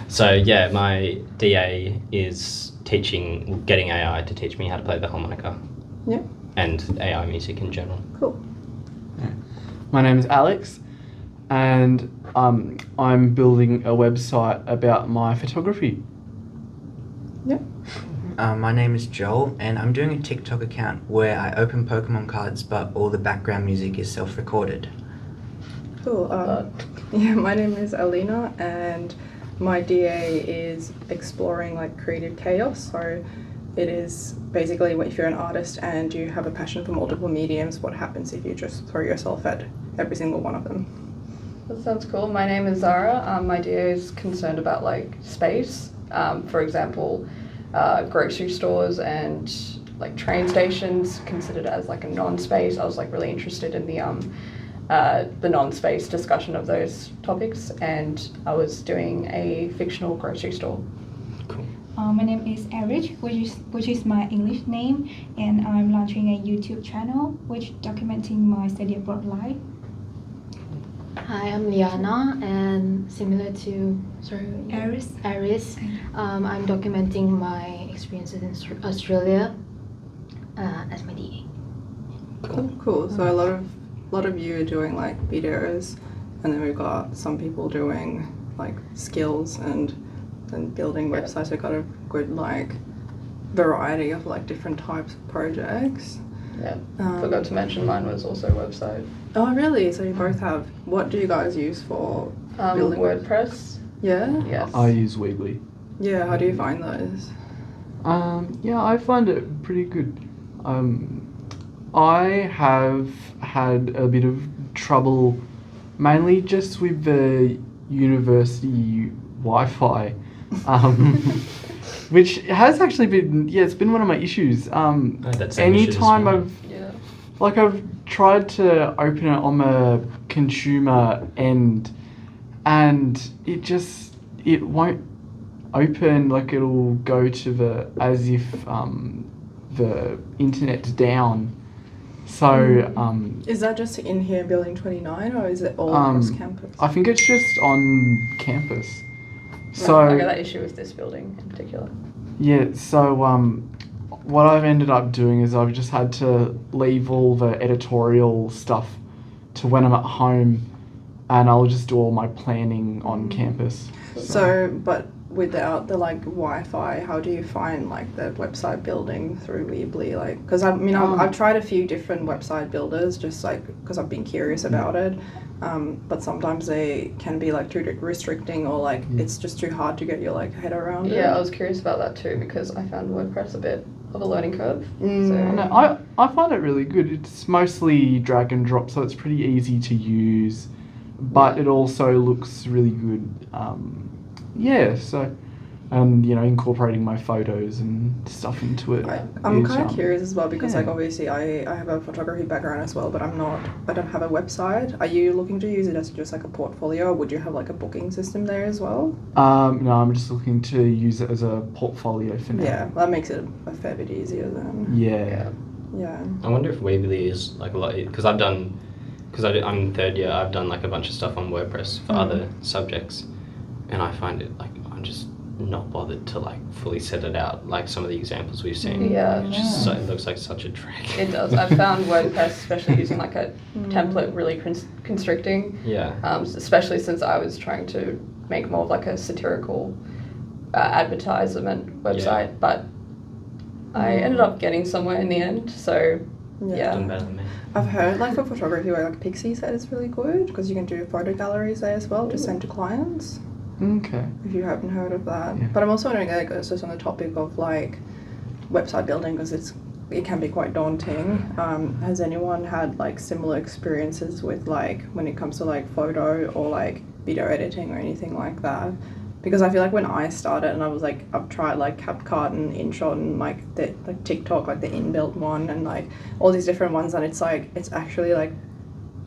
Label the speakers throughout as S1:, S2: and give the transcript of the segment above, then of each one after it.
S1: So yeah, my DA is getting AI to teach me how to play the harmonica.
S2: Yeah.
S1: And AI music in general.
S2: Cool.
S3: Yeah. My name is Alex, and I'm building a website about my photography.
S2: Yeah.
S4: My name is Joel, and I'm doing a TikTok account where I open Pokemon cards, but all the background music is self-recorded.
S2: Cool. Yeah, my name is Alina, and my DA is exploring like creative chaos. So it is basically if you're an artist and you have a passion for multiple mediums, what happens if you just throw yourself at every single one of them?
S5: That sounds cool. My name is Zara. My DA is concerned about like space. For example, grocery stores and like train stations considered as like a non-space. I was like really interested in the non-space discussion of those topics, and I was doing a fictional grocery store.
S1: Cool.
S6: My name is Eric, which is my English name, and I'm launching a YouTube channel which documenting my study abroad life.
S7: Hi, I'm Liana, and similar to Aris, I'm documenting my experiences in Australia as my DA.
S2: Cool. So a lot of you are doing like videos, and then we've got some people doing like skills and building websites. We've got a good like variety of like different types of projects.
S5: Yeah, forgot to mention mine was also a website.
S2: Oh really? So you both have. What do you guys use for building?
S5: WordPress.
S2: Yeah?
S5: Yes.
S3: I use Weebly.
S2: Yeah, how do you find those?
S3: Yeah, I find it pretty good. I have had a bit of trouble, mainly just with the university Wi-Fi, which has actually been, it's been one of my issues. Anytime I've tried to open it on the consumer end, and it won't open, like it'll go to as if the internet's down. So
S2: is that just in here building 29, or is it all across campus?
S3: I think it's just on campus. So
S5: I got that issue with this building in particular.
S3: Yeah, so what I've ended up doing is I've just had to leave all the editorial stuff to when I'm at home, and I'll just do all my planning on campus.
S2: So, but without the like Wi-Fi, how do you find like the website building through Weebly? Like, because I've tried a few different website builders just like because I've been curious about it, but sometimes they can be like too restricting, or like it's just too hard to get your like head around it.
S5: Yeah, I was curious about that too because I found WordPress a bit of a learning curve.
S3: I find it really good. It's mostly drag and drop, so it's pretty easy to use, but it also looks really good. And incorporating my photos and stuff into it.
S2: I'm kind of curious as well because like obviously I have a photography background as well, but I don't have a website. Are you looking to use it as just like a portfolio, or would you have like a booking system there as well? No,
S3: I'm just looking to use it as a portfolio for now.
S2: Yeah, that makes it a fair bit easier then.
S3: Yeah.
S1: I wonder if Weebly is like a lot, because I'm in third year, I've done like a bunch of stuff on WordPress for other subjects, and I find it like I'm just not bothered to like fully set it out like some of the examples we've seen.
S5: Yeah.
S1: It looks like such a drag.
S5: It does. I found WordPress, especially using like a template, really constricting.
S1: Yeah.
S5: Especially since I was trying to make more of like a satirical advertisement website, but I ended up getting somewhere in the end. So yeah.
S1: Doing better than me.
S2: I've heard like for photography where like Pixie said is really good because you can do photo galleries there as well to send to clients.
S3: Okay.
S2: If you haven't heard of that.
S3: Yeah.
S2: But I'm also wondering, like, it's just on the topic of like website building because it can be quite daunting. Has anyone had like similar experiences with like when it comes to like photo or like video editing or anything like that? Because I feel like when I started and I was like, I've tried like CapCut and InShot and like TikTok, like the inbuilt one and like all these different ones, and it's like it's actually like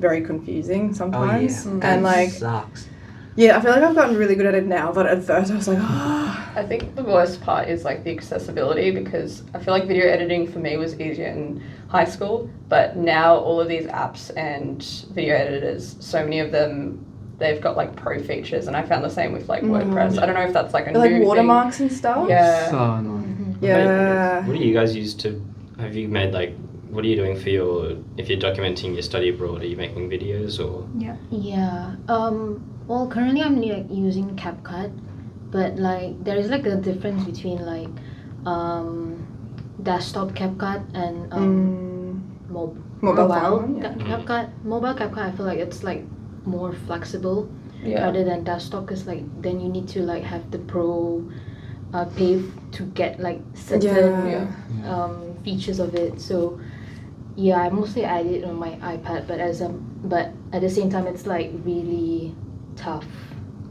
S2: very confusing sometimes.
S4: Oh, yeah.
S2: And like
S4: Sucks.
S2: Yeah, I feel like I've gotten really good at it now, but at first I was like, oh.
S5: I think the worst part is like the accessibility, because I feel like video editing for me was easier in high school, but now all of these apps and video editors, so many of them they've got like pro features, and I found the same with like WordPress. I don't know if that's like a
S2: like
S5: new
S2: watermarks
S5: thing.
S2: and stuff.
S5: Yeah.
S3: So annoying.
S2: Yeah.
S1: What do you guys use to? Have you made like? What are you doing for your? If you're documenting your study abroad, are you making videos or?
S7: Yeah. Well, currently I'm like using CapCut, but like there is like a difference between like desktop CapCut and
S2: Mobile phone, yeah.
S7: CapCut. Mobile CapCut, I feel like it's like more flexible rather than desktop, because like then you need to like have the pro pay to get like certain features of it. So yeah, I mostly edit on my iPad, but at the same time it's like really tough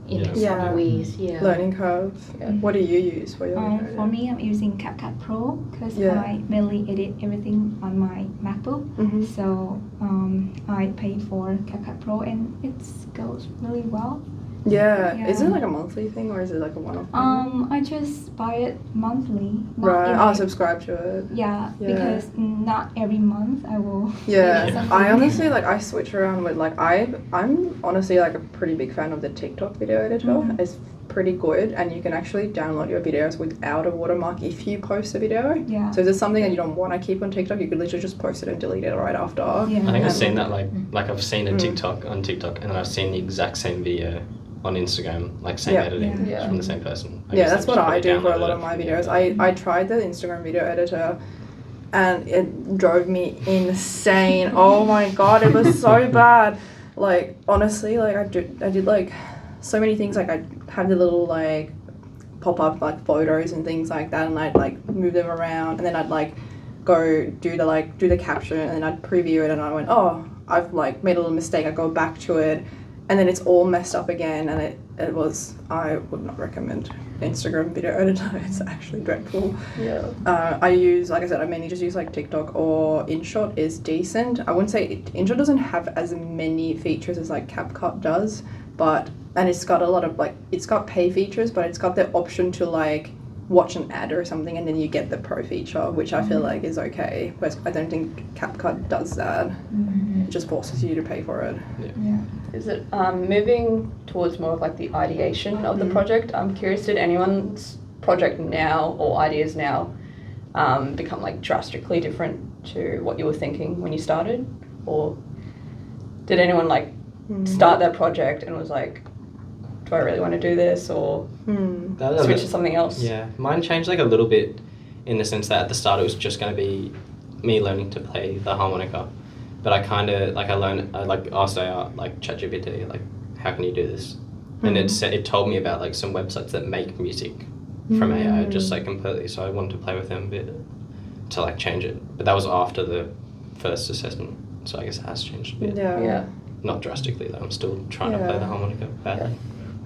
S7: in some ways. Yeah.
S2: Learning curve. Yeah. What do you use for your video?
S6: For me, I'm using CapCut Pro because I mainly edit everything on my MacBook. So I pay for CapCut Pro and it goes really well.
S2: Yeah. Is it like a monthly thing or is it like a one-off thing?
S6: I just buy it monthly.
S2: Right. I'll subscribe to it.
S6: Yeah, because not every month I will.
S2: Yeah. I honestly like I switch around with like I'm honestly like a pretty big fan of the TikTok video editor. It's pretty good, and you can actually download your videos without a watermark if you post a video.
S6: Yeah.
S2: So if there's something that you don't want to keep on TikTok, you could literally just post it and delete it right after.
S6: Yeah.
S1: I think I've seen that like I've seen a TikTok on TikTok, and then I've seen the exact same video on Instagram, like same editing from the same person.
S2: That's what I do for a lot of my videos. I tried the Instagram video editor and it drove me insane. Oh my god, it was so bad. Like honestly, like I did like so many things. Like I had the little like pop up like photos and things like that, and I'd like move them around, and then I'd like go do the caption, and then I'd preview it, and I went, oh, I've like made a little mistake. I go back to it. And then it's all messed up again, and it was, I would not recommend Instagram video editor. It's actually dreadful.
S5: Yeah.
S2: I use, like I said, I mainly just use like TikTok, or InShot is decent. I wouldn't say, InShot doesn't have as many features as like CapCut does, and it's got a lot of like, it's got pay features, but it's got the option to like watch an ad or something, and then you get the pro feature, which I feel like is okay. But I don't think CapCut does that. It just forces you to pay for it.
S6: Yeah.
S5: Is it moving towards more of like the ideation of the project? I'm curious, did anyone's project now or ideas now become like drastically different to what you were thinking when you started? Or did anyone like start their project and was like, do I really want to do this, or switch to something else?
S1: Yeah, mine changed like a little bit in the sense that at the start it was just going to be me learning to play the harmonica. But I kind of, like I asked AI, like ChatGPT, like, how can you do this? And it told me about like some websites that make music from AI, just like completely. So I wanted to play with them a bit to like change it. But that was after the first assessment. So I guess it has changed a bit.
S2: Yeah.
S1: Not drastically though, I'm still trying to play the harmonica badly.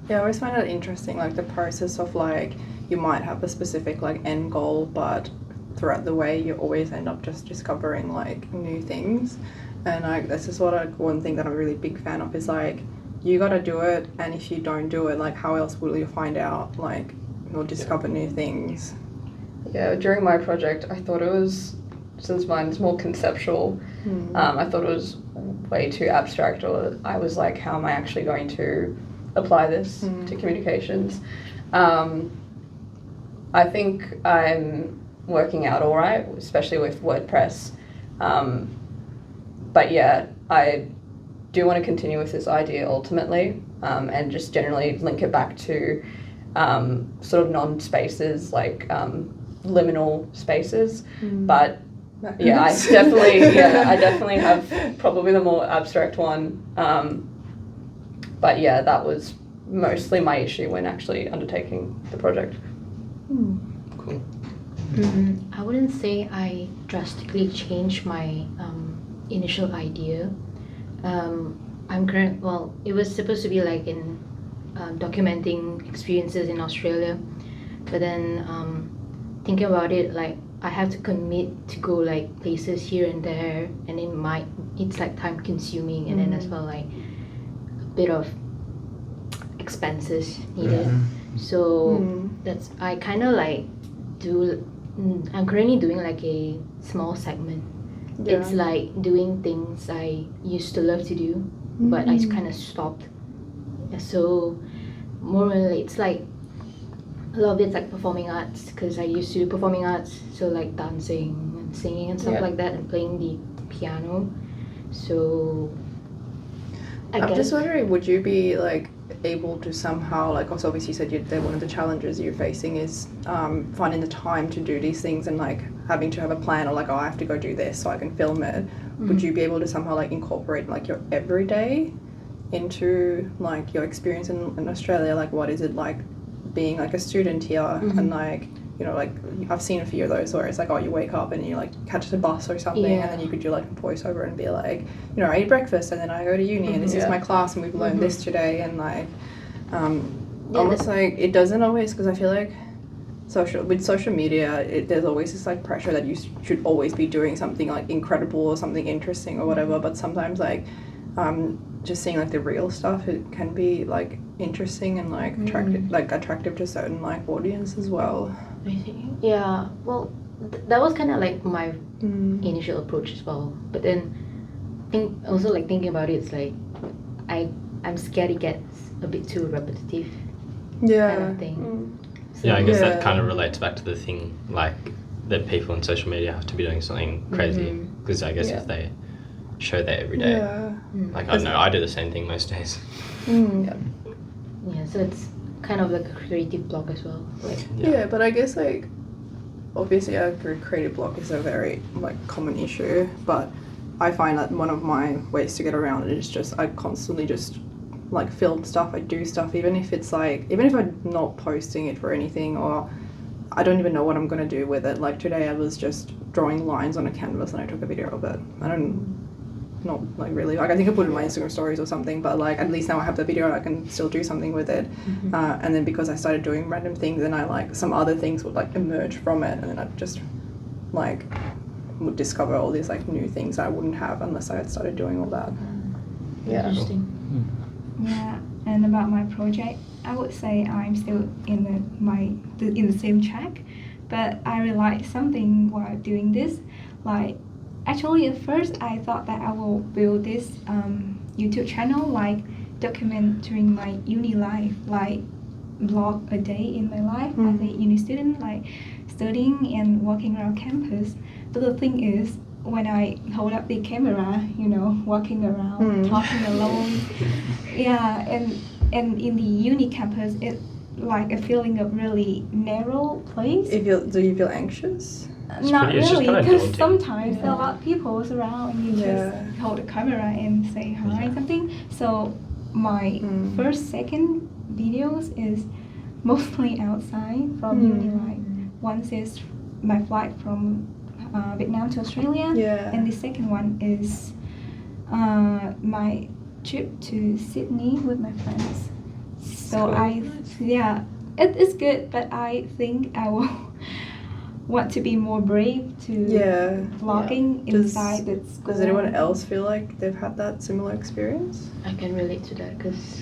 S2: Yeah, I always find it interesting, like the process of like, you might have a specific like end goal, but throughout the way you always end up just discovering like new things. And like this is what one thing that I'm a really big fan of is like, you gotta do it, and if you don't do it, like how else will you find out like or discover new things?
S5: Yeah, during my project I thought it was, since mine's more conceptual, I thought it was way too abstract, or I was like, how am I actually going to apply this to communications? I think I'm working out all right, especially with WordPress. But yeah, I do want to continue with this idea ultimately, and just generally link it back to sort of non-spaces, like liminal spaces. But yeah, I definitely have probably the more abstract one. But yeah, that was mostly my issue when actually undertaking the project.
S1: Cool.
S7: I wouldn't say I drastically changed my initial idea. It was supposed to be like in documenting experiences in Australia, but then thinking about it, like I have to commit to go like places here and there, and it's like time consuming, and then as well like a bit of expenses needed. So that's, I kind of like I'm currently doing like a small segment. It's like doing things I used to love to do, but I kind of stopped So morally, it's like a lot of it's like performing arts because I used to do performing arts, so like dancing and singing and stuff like that, and playing the piano. So
S2: I'm just wondering, would you be like able to somehow, like, also obviously you said that one of the challenges you're facing is finding the time to do these things and like having to have a plan, or like, oh, I have to go do this so I can film it. Would you be able to somehow like incorporate like your everyday into like your experience in Australia? Like, what is it like being like a student here? And like, you know, like I've seen a few of those where it's like, oh, you wake up and you like catch the bus or something, and then you could do like a voiceover and be like, you know, I eat breakfast and then I go to uni and this is my class and we've learned this today, and like almost like it doesn't always, because I feel like social media, there's always this like pressure that you should always be doing something like incredible or something interesting or whatever, but sometimes like just seeing like the real stuff, it can be like interesting and like attractive to certain like audience as well.
S7: Yeah, well, that was kind of like my initial approach as well. But then, thinking about it, it's like I'm scared it gets a bit too repetitive.
S2: Yeah.
S7: Kind of thing. So,
S1: Yeah, I guess that kind of relates back to the thing like that people on social media have to be doing something crazy, because I guess if they show that every day, like I don't know, I do the same thing most days.
S7: Yeah, so it's kind of like a creative block as well. Like,
S2: yeah, but I guess like obviously a creative block is a very like common issue, but I find that one of my ways to get around it is just I constantly just like film stuff, I do stuff, even if I'm not posting it for anything, or I don't even know what I'm gonna do with it. Like today I was just drawing lines on a canvas and I took a video of it. Not like really, like I think I put it in my Instagram stories or something, but like at least now I have the video and I can still do something with it. And then because I started doing random things, and I like some other things would like emerge from it, and then I just like would discover all these like new things I wouldn't have unless I had started doing all that.
S7: Yeah. Interesting.
S6: Yeah, and about my project, I would say I'm still in the same track, but I realized something while doing this. Like, actually at first I thought that I will build this YouTube channel, like documenting my uni life, like vlog a day in my life as a uni student, like studying and walking around campus. But the thing is, when I hold up the camera, you know, walking around, talking alone, and in the uni campus, it's like a feeling of really narrow place.
S2: Do you feel anxious?
S6: Not really, because sometimes there are a lot of people around and you just hold the camera and say hi or something. So my second videos is mostly outside from uni life. One is my flight from Vietnam to Australia, and the second one is my trip to Sydney with my friends. So it is good, but I think I will want to be more brave to vlogging inside the school.
S2: Does anyone else feel like they've had that similar experience?
S7: I can relate to that because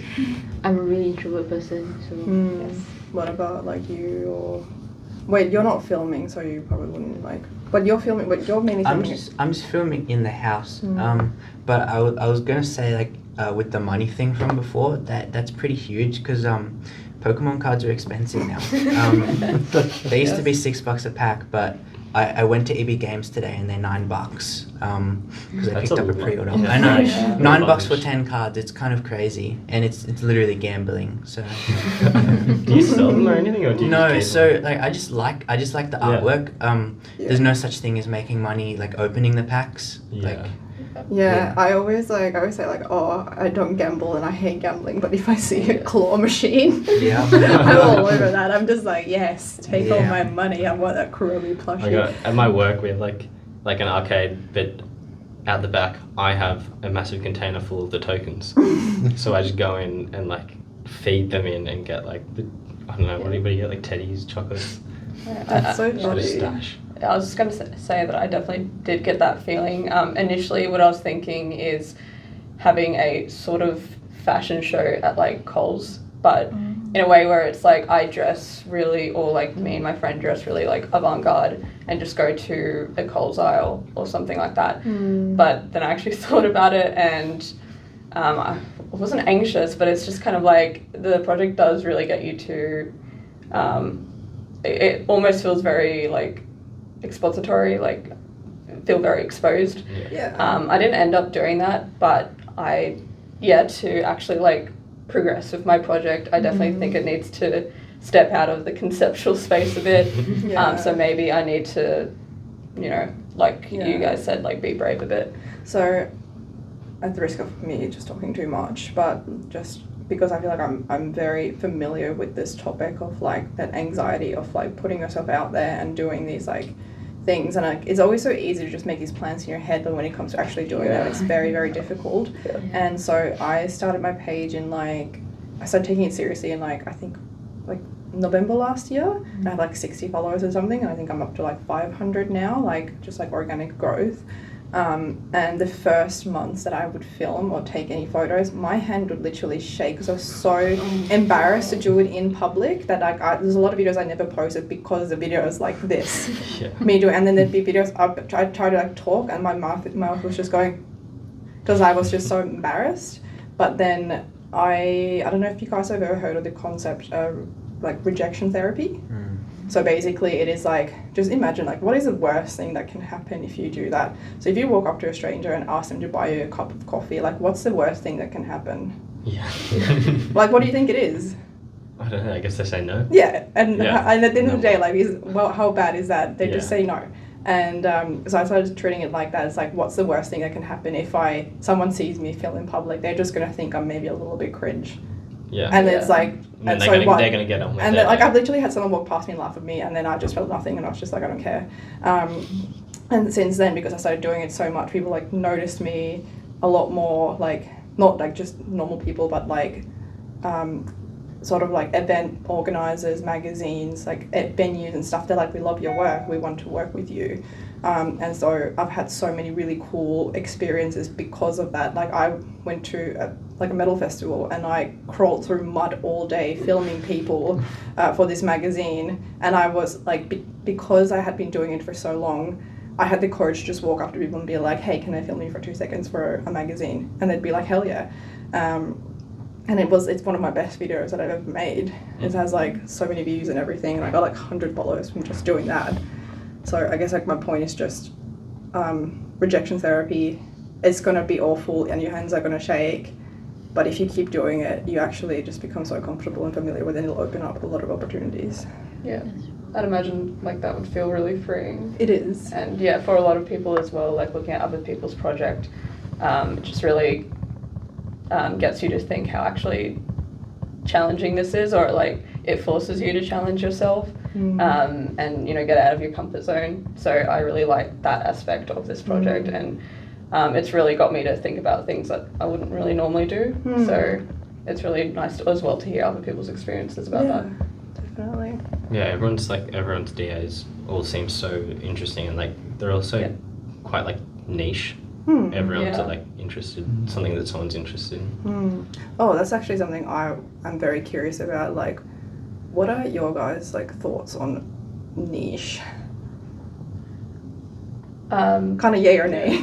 S7: I'm a really introvert person. So yes.
S2: What about like you? Or wait, you're not filming, so you probably wouldn't like. But you're filming. But you're mainly filming.
S4: I'm just filming in the house. But I was gonna say like with the money thing from before, that's pretty huge because Pokemon cards are expensive now. They used to be $6 a pack, but I went to EB Games today and they're $9 because I picked up a pre-order. I know, $9 for 10 cards. It's kind of crazy, and it's literally gambling. So,
S1: do you sell them or anything, or do you?
S4: No, so like I just like the artwork. There's no such thing as making money like opening the packs.
S2: I always say like, oh, I don't gamble and I hate gambling, but if I see a claw machine, I'm all over that. I'm just like, yes, take all my money. I want that Kuromi plushie.
S1: At my work we have like an arcade, but out the back I have a massive container full of the tokens. So I just go in and like feed them in and get like I don't know, what do you get, like teddies, chocolates?
S2: That's so funny.
S1: Stash.
S5: I was just going to say that I definitely did get that feeling. Initially, what I was thinking is having a sort of fashion show at like Coles, but in a way where it's like I dress really, or like me and my friend dress really like avant-garde and just go to a Coles aisle or something like that. But then I actually thought about it, and I wasn't anxious, but it's just kind of like the project does really get you to, it almost feels very like expository, like feel very exposed.
S2: Yeah.
S5: I didn't end up doing that, but to actually like progress with my project, I definitely think it needs to step out of the conceptual space a bit. So maybe I need to, you guys said, like be brave a bit.
S2: So at the risk of me just talking too much, but just because I feel like I'm very familiar with this topic of like that anxiety of like putting yourself out there and doing these like things, and like it's always so easy to just make these plans in your head, but when it comes to actually doing them, it's very, very difficult. And so I started my page in like, I started taking it seriously in like, I think like November last year, and I have like 60 followers or something, and I think I'm up to like 500 now, like just like organic growth. And the first months that I would film or take any photos, my hand would literally shake because I was so embarrassed to do it in public that like there's a lot of videos I never posted because the videos like this, me doing, and then there'd be videos I try to like talk and my mouth was just going, because I was just so embarrassed. But then I don't know if you guys have ever heard of the concept like rejection therapy. So basically it is like, just imagine like what is the worst thing that can happen if you do that? So if you walk up to a stranger and ask them to buy you a cup of coffee, like what's the worst thing that can happen? Like what do you think it is?
S1: I don't know, I guess they say no.
S2: And at the end of the day, like how bad is that? They just say no. And so I started treating it like that. It's like, what's the worst thing that can happen if someone sees me film in public? They're just gonna think I'm maybe a little bit cringe. And it's like,
S1: and they're gonna get on with it.
S2: And then, like I've literally had someone walk past me and laugh at me, and then I just felt nothing, and I was just like, I don't care. And since then, because I started doing it so much, people like noticed me a lot more, like not like just normal people, but like sort of like event organizers, magazines, like venues and stuff. They're like, we love your work, we want to work with you. And so I've had so many really cool experiences because of that. Like I went to a metal festival and I crawled through mud all day filming people for this magazine, and I was like, because I had been doing it for so long, I had the courage to just walk up to people and be like, hey, can I film you for 2 seconds for a magazine? And they'd be like, hell yeah. And it's one of my best videos that I've ever made. It has like so many views and everything, and I got like 100 followers from just doing that. So I guess like my point is just rejection therapy. It's gonna be awful and your hands are gonna shake, but if you keep doing it, you actually just become so comfortable and familiar with it, and it'll open up a lot of opportunities.
S5: Yeah, I'd imagine like that would feel really freeing.
S2: It is.
S5: And yeah, for a lot of people as well, like looking at other people's project, it just really gets you to think how actually challenging this is, or like it forces you to challenge yourself. And get out of your comfort zone. So I really like that aspect of this project, and it's really got me to think about things that I wouldn't really normally do. So it's really nice as well to hear other people's experiences about that.
S2: Definitely.
S1: Yeah, everyone's DAs all seem so interesting, and like they're also quite like niche. Everyone's like interested in something that someone's interested in.
S2: Oh, that's actually something I'm very curious about. Like, what are your guys' like thoughts on niche? Kind of yay or nay?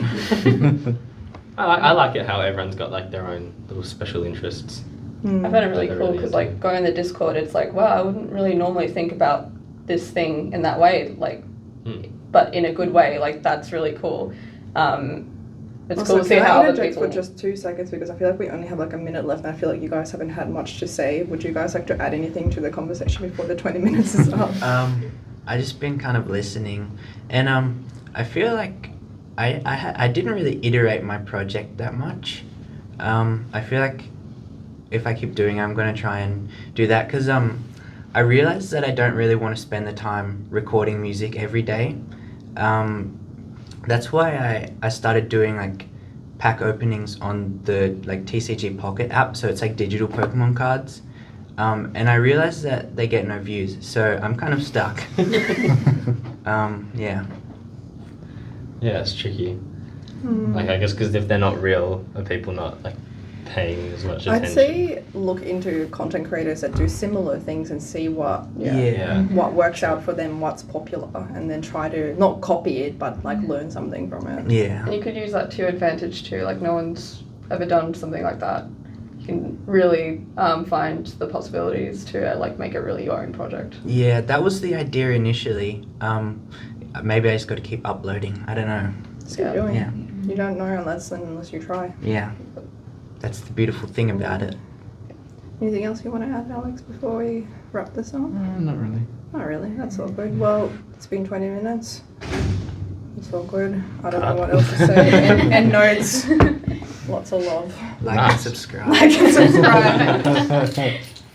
S1: I like it how everyone's got like their own little special interests.
S5: I found it really cool because like going on the Discord, it's like, wow, I wouldn't really normally think about this thing in that way, like, but in a good way. Like that's really cool. It's cool to see how other people...
S2: for just 2 seconds, because I feel like we only have like a minute left, and I feel like you guys haven't had much to say. Would you guys like to add anything to the conversation before the 20 minutes is up?
S4: I just been kind of listening, and I feel like I didn't really iterate my project that much. I feel like if I keep doing it, I'm going to try and do that, because I realized that I don't really want to spend the time recording music every day. That's why I started doing like pack openings on the like TCG Pocket app, so it's like digital Pokemon cards, and I realized that they get no views, so I'm kind of stuck. Yeah,
S1: it's tricky. Like I guess because if they're not real, are people not like paying as much attention?
S2: I'd say look into content creators that do similar things and see what works out for them, what's popular, and then try to not copy it but like learn something from it.
S5: And you could use that to your advantage too. Like no one's ever done something like that, you can really find the possibilities to like make it really your own project.
S4: Yeah, that was the idea initially. Maybe I just got to keep uploading. I don't know.
S2: Keep doing.
S4: Yeah.
S2: You don't know unless you try.
S4: Yeah, that's the beautiful thing about it.
S2: Anything else you want to add, Alex, before we wrap this up?
S3: Not really.
S2: Not really. That's all good. Well, it's been 20 minutes. It's all good. I don't know what else to say. And notes. Lots of love.
S4: Like and subscribe.
S2: Like and subscribe.